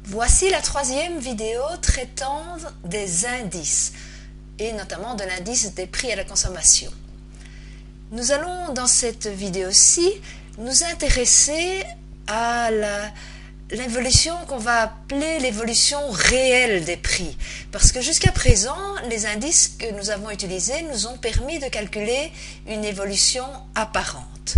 Voici la troisième vidéo traitant des indices, et notamment de l'indice des prix à la consommation. Nous allons dans cette vidéo-ci nous intéresser à l'évolution qu'on va appeler l'évolution réelle des prix, parce que jusqu'à présent, les indices que nous avons utilisés nous ont permis de calculer une évolution apparente.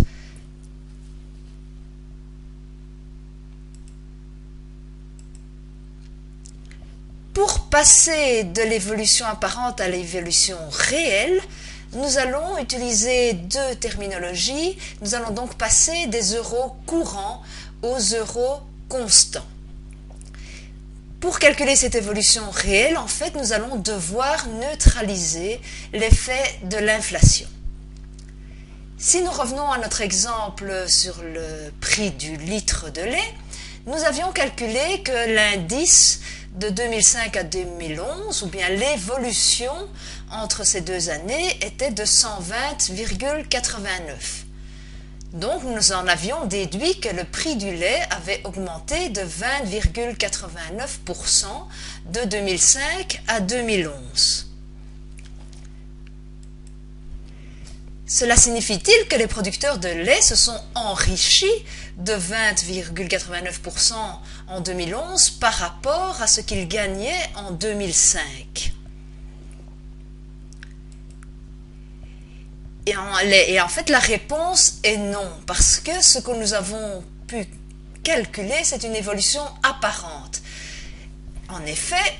Pour passer de l'évolution apparente à l'évolution réelle, nous allons utiliser deux terminologies. Nous allons donc passer des euros courants aux euros constants. Pour calculer cette évolution réelle, en fait, nous allons devoir neutraliser l'effet de l'inflation. Si nous revenons à notre exemple sur le prix du litre de lait, nous avions calculé que l'indice de 2005 à 2011, ou bien l'évolution entre ces deux années, était de 120,89. Donc nous en avions déduit que le prix du lait avait augmenté de 20,89% de 2005 à 2011. Cela signifie-t-il que les producteurs de lait se sont enrichis de 20,89% en 2011 par rapport à ce qu'ils gagnaient en 2005? Et en fait, la réponse est non, parce que ce que nous avons pu calculer, c'est une évolution apparente. En effet,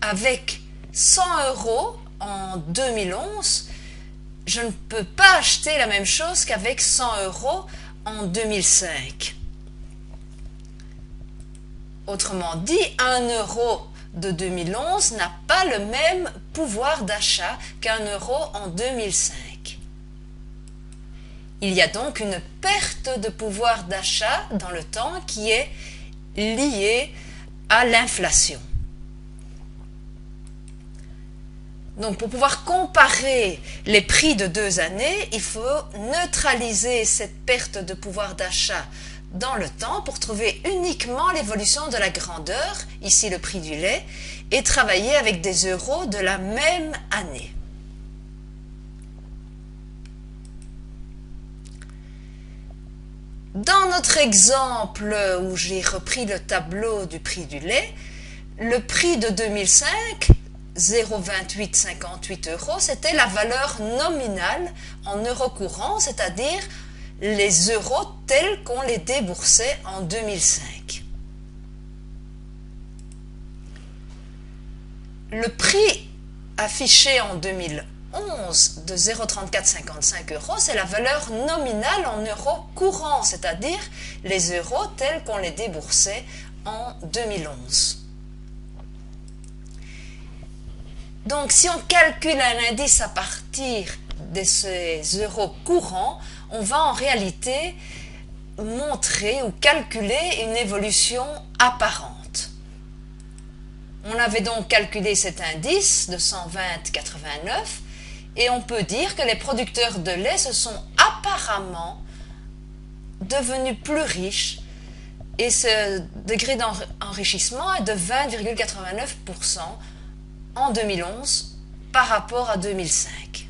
avec 100 € en 2011, je ne peux pas acheter la même chose qu'avec 100 € en 2005. Autrement dit, 1 € de 2011 n'a pas le même pouvoir d'achat qu'1 € en 2005. Il y a donc une perte de pouvoir d'achat dans le temps qui est liée à l'inflation. Donc pour pouvoir comparer les prix de deux années, il faut neutraliser cette perte de pouvoir d'achat dans le temps pour trouver uniquement l'évolution de la grandeur, ici le prix du lait, et travailler avec des euros de la même année. Dans notre exemple où j'ai repris le tableau du prix du lait, le prix de 2005, 0,2858 €, c'était la valeur nominale en euros courants, c'est-à-dire les euros tels qu'on les déboursait en 2005. Le prix affiché en 2011 de 0,3455 €, c'est la valeur nominale en euros courants, c'est-à-dire les euros tels qu'on les déboursait en 2011. Donc, si on calcule un indice à partir de ces euros courants, on va en réalité montrer ou calculer une évolution apparente. On avait donc calculé cet indice de 120,89 et on peut dire que les producteurs de lait se sont apparemment devenus plus riches et ce degré d'enrichissement est de 20,89% en 2011 par rapport à 2005.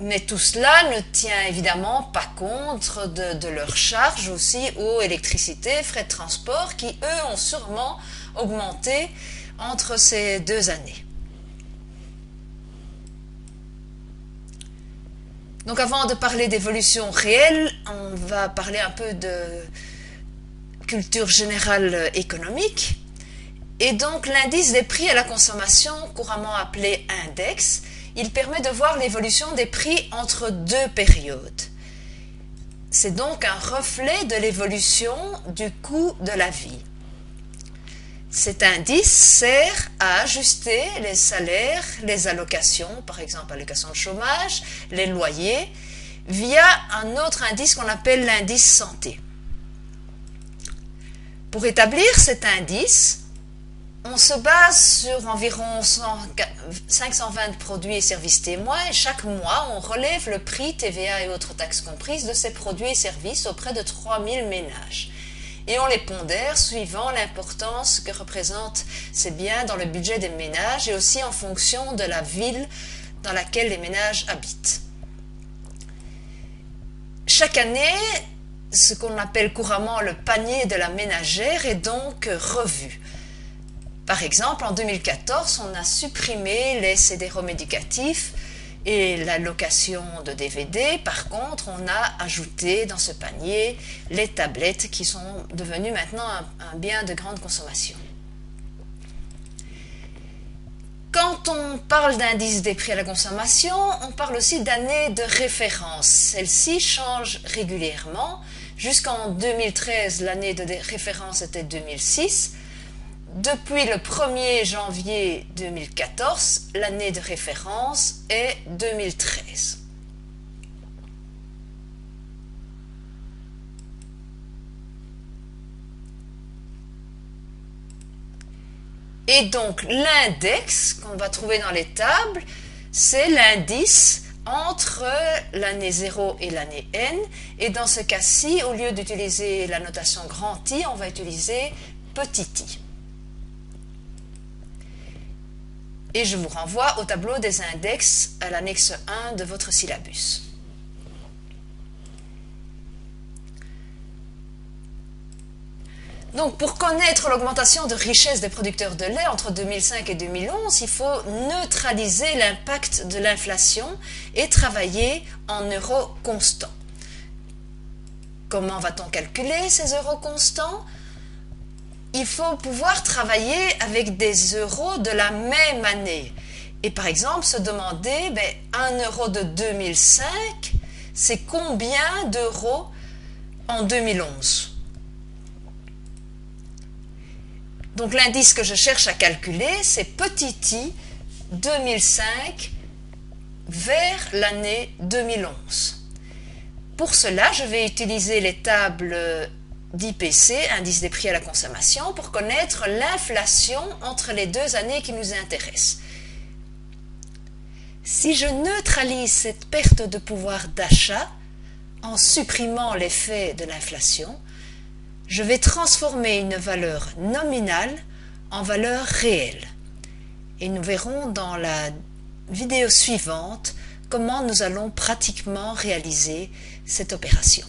Mais tout cela ne tient évidemment pas compte de leurs charges aussi, eau, électricité, frais de transport, qui eux ont sûrement augmenté entre ces deux années. Donc avant de parler d'évolution réelle, on va parler un peu de culture générale économique. Et donc l'indice des prix à la consommation, couramment appelé index, il permet de voir l'évolution des prix entre deux périodes. C'est donc un reflet de l'évolution du coût de la vie. Cet indice sert à ajuster les salaires, les allocations, par exemple allocations de chômage, les loyers, via un autre indice qu'on appelle l'indice santé. Pour établir cet indice, On se base sur environ 520 produits et services témoins et chaque mois, on relève le prix, TVA et autres taxes comprises de ces produits et services auprès de 3000 ménages. Et on les pondère suivant l'importance que représentent ces biens dans le budget des ménages et aussi en fonction de la ville dans laquelle les ménages habitent. Chaque année, ce qu'on appelle couramment le panier de la ménagère est donc revu. Par exemple, en 2014, on a supprimé les CD-ROM éducatifs et la location de DVD. Par contre, on a ajouté dans ce panier les tablettes qui sont devenues maintenant un bien de grande consommation. Quand on parle d'indice des prix à la consommation, on parle aussi d'année de référence. Celle-ci change régulièrement. Jusqu'en 2013, l'année de référence était 2006. Depuis le 1er janvier 2014, l'année de référence est 2013. Et donc l'index qu'on va trouver dans les tables, c'est l'indice entre l'année 0 et l'année n. Et dans ce cas-ci, au lieu d'utiliser la notation grand I, on va utiliser petit i. Et je vous renvoie au tableau des index à l'annexe 1 de votre syllabus. Donc, pour connaître l'augmentation de richesse des producteurs de lait entre 2005 et 2011, il faut neutraliser l'impact de l'inflation et travailler en euros constants. Comment va-t-on calculer ces euros constants ? Il faut pouvoir travailler avec des euros de la même année. Et par exemple, se demander, 1 euro de 2005, c'est combien d'euros en 2011 ? Donc l'indice que je cherche à calculer, c'est petit i 2005 vers l'année 2011. Pour cela, je vais utiliser les tables d'IPC, indice des prix à la consommation, pour connaître l'inflation entre les deux années qui nous intéressent. Si je neutralise cette perte de pouvoir d'achat en supprimant l'effet de l'inflation, je vais transformer une valeur nominale en valeur réelle. Et nous verrons dans la vidéo suivante comment nous allons pratiquement réaliser cette opération.